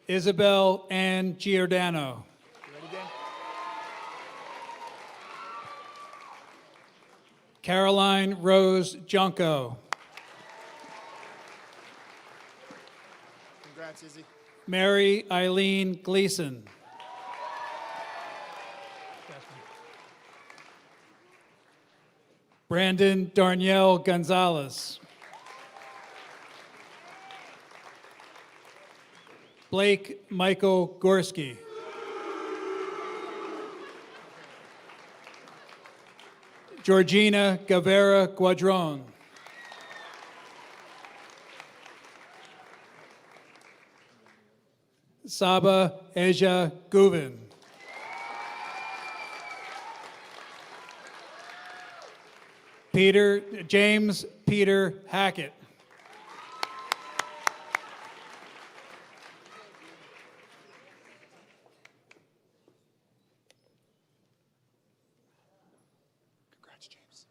Isabel Ann Giordano. You ready, Dan? Caroline Rose Junko. Congrats, Izzy. Mary Eileen Gleason. Brandon Darnielle Gonzalez. Blake Michael Gorski. Georgina Guevara Guadron. Saba Eja Guvin. James Peter Hackett. Congrats, James.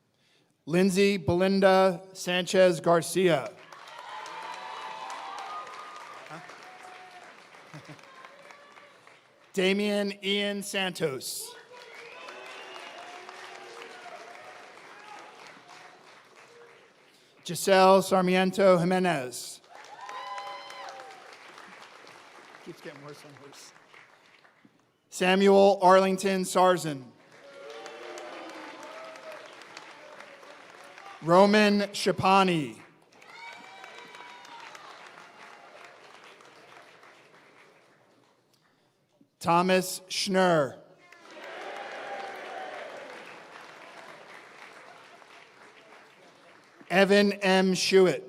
Lindsay Belinda Sanchez Garcia. Damian Ian Santos. Giselle Sarmiento Jimenez. Keeps getting worse and worse. Samuel Arlington Sarzan. Roman Shapani. Thomas Schnurr. Evan M. Schuett.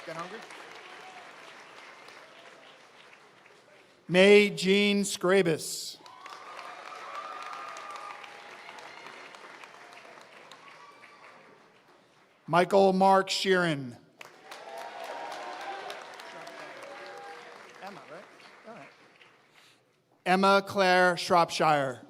Get hungry? May Jean Scrabus. Michael Mark Sheeran. Emma, right? All right. Emma Claire Shropshire.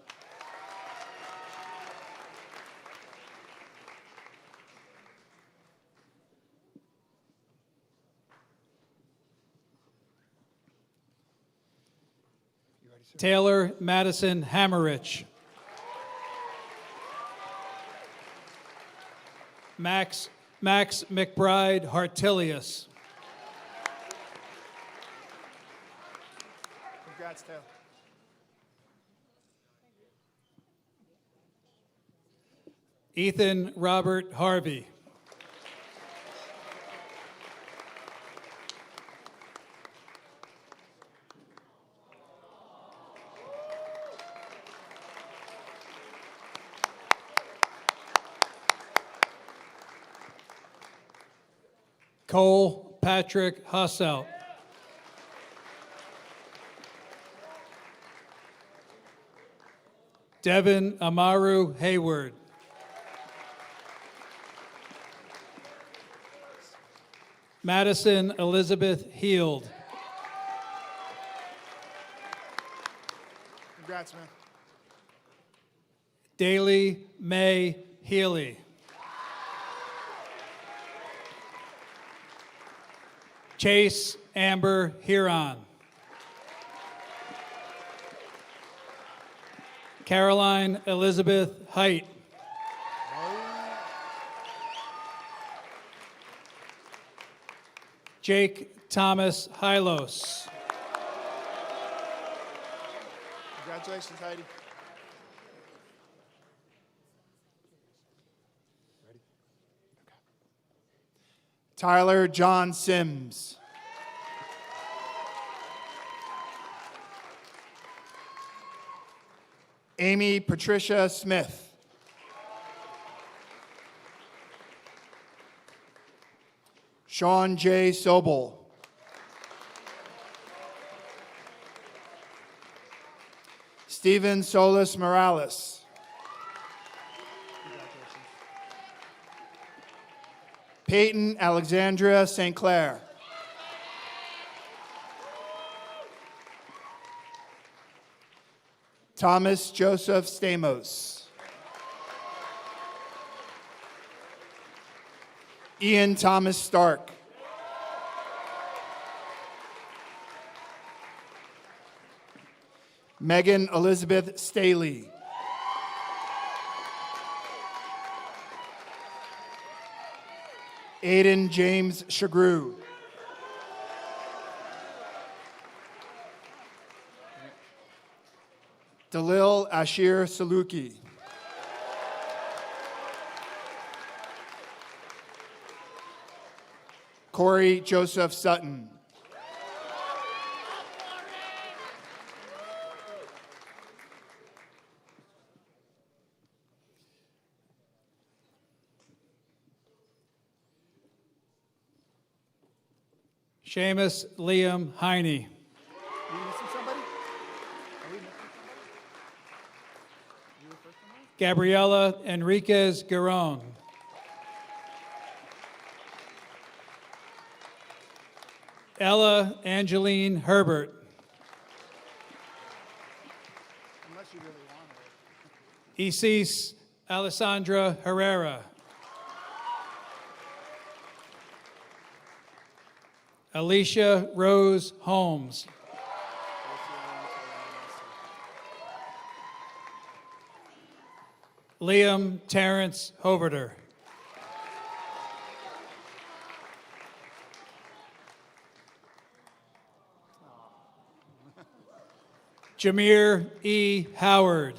Taylor Madison Hammerich. Max McBride Hartilius. Congrats, Taylor. Ethan Robert Harvey. Cole Patrick Husselt. Devin Amaru Hayward. Madison Elizabeth Heald. Congrats, man. Daly May Healy. Chase Amber Huron. Caroline Elizabeth Height. Jake Thomas Hylos. Congratulations, Heidi. Tyler John Sims. Amy Patricia Smith. Sean J. Sobel. Stephen Solis Morales. Peyton Alexandria St. Clair. Thomas Joseph Stamos. Ian Thomas Stark. Megan Elizabeth Staley. Aiden James Shagru. Dalil Ashir Saluki. Corey Joseph Sutton. Seamus Liam Heine. Are we missing somebody? Are we missing somebody? You were first on mine? Gabriela Enriquez Garong. Ella Angeline Herbert. Unless you really want it. Isis Alessandra Herrera. Alicia Rose Holmes. Liam Terrence Hoverter. Jameer E. Howard.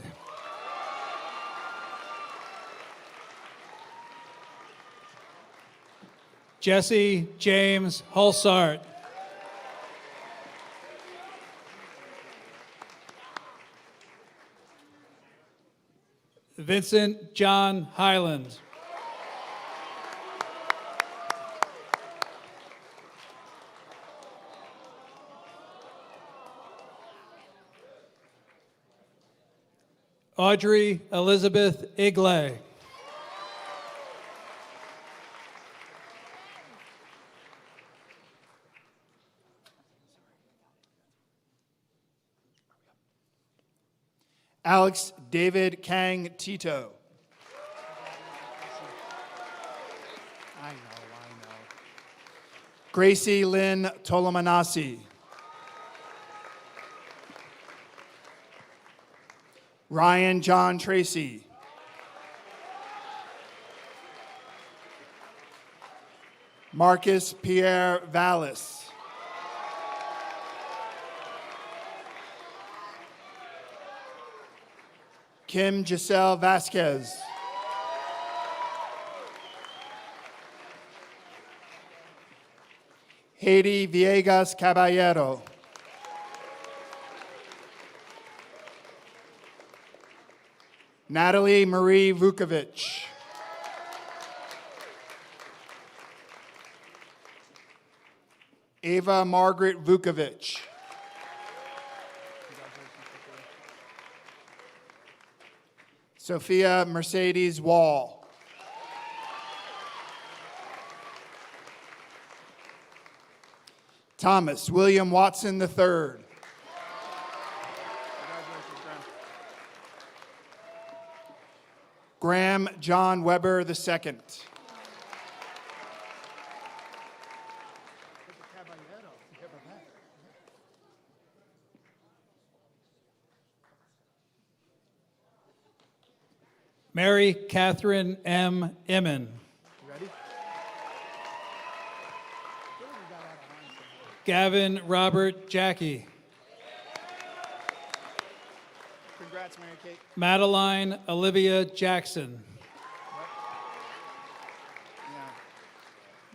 Jesse James Hulsart. Vincent John Highland. Audrey Elizabeth Igley. Alex David Kang Tito. I know. Gracie Lynn Tolomanasi. Ryan John Tracy. Marcus Pierre Vallis. Kim Giselle Vasquez. Haiti Villegas Caballero. Natalie Marie Vukovic. Ava Margaret Vukovic. Sophia Mercedes Wall. Thomas William Watson III. Congratulations, Graham. Graham John Weber II. Mary Catherine M. Imman. You ready? Gavin Robert Jackie. Congrats, Mary Kate. Madeline Olivia Jackson. Yeah.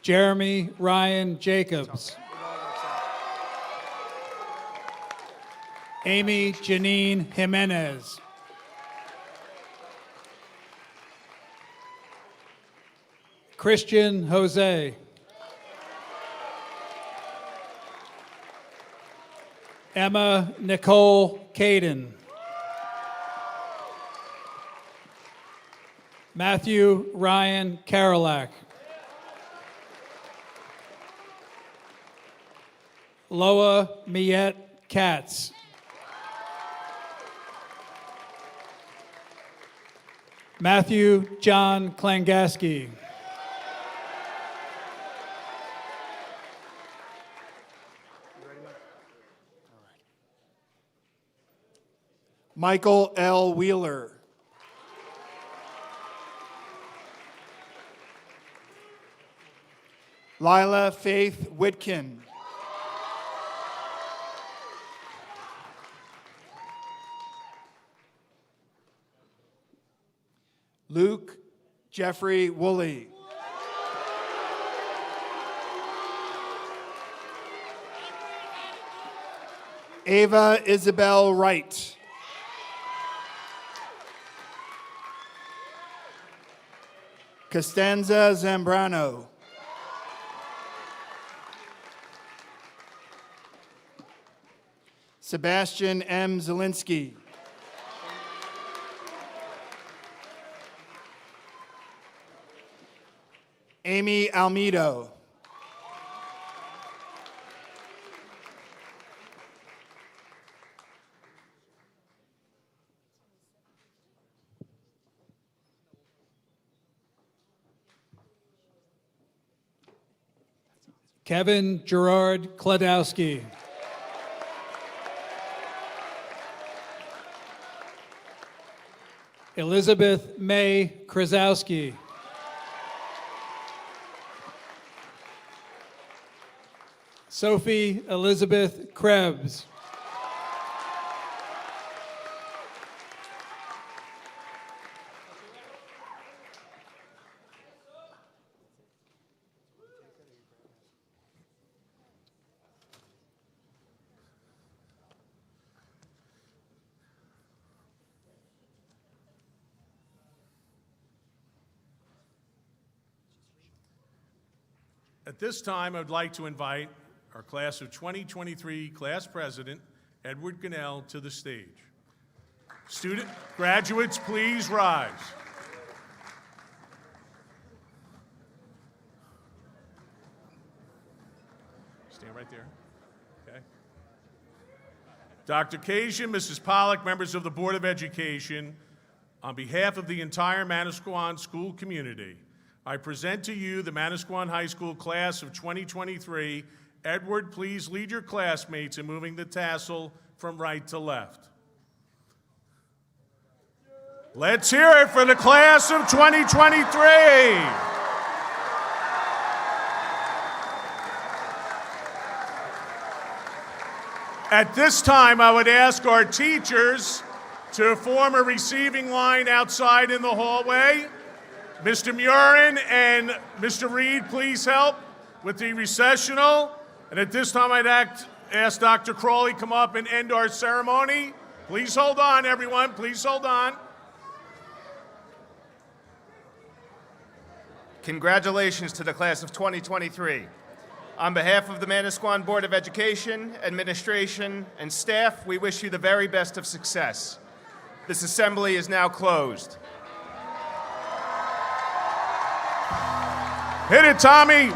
Jeremy Ryan Jacobs. It all works out. Amy Janine Jimenez. Christian Jose. Emma Nicole Caden. Matthew Ryan Karolak. Loa Miette Katz. Matthew John Klangaski. Michael L. Wheeler. Lila Faith Whitkin. Luke Jeffrey Woolley. Ava Isabel Wright. Costanza Zambrano. Sebastian M. Zielinski. Amy Almedo. Kevin Gerard Kladowski. Elizabeth May Krasowski. Sophie Elizabeth Krebs. At this time, I would like to invite our class of 2023 class president, Edward Gunnell, to the stage. Student graduates, please rise. Stand right there. Okay. Dr. Kasian, Mrs. Pollock, members of the Board of Education, on behalf of the entire Manasquan school community, I present to you the Manasquan High School class of 2023. Edward, please lead your classmates in moving the tassel from right to left. Let's hear it for the class of 2023. At this time, I would ask our teachers to form a receiving line outside in the hallway. Mr. Murin and Mr. Reed, please help with the recessional. And at this time, I'd ask Dr. Crawley come up and end our ceremony. Please hold on, everyone. Please hold on. Congratulations to the class of 2023. On behalf of the Manasquan Board of Education, administration, and staff, we wish you the very best of success. This assembly is now closed. Hit it, Tommy.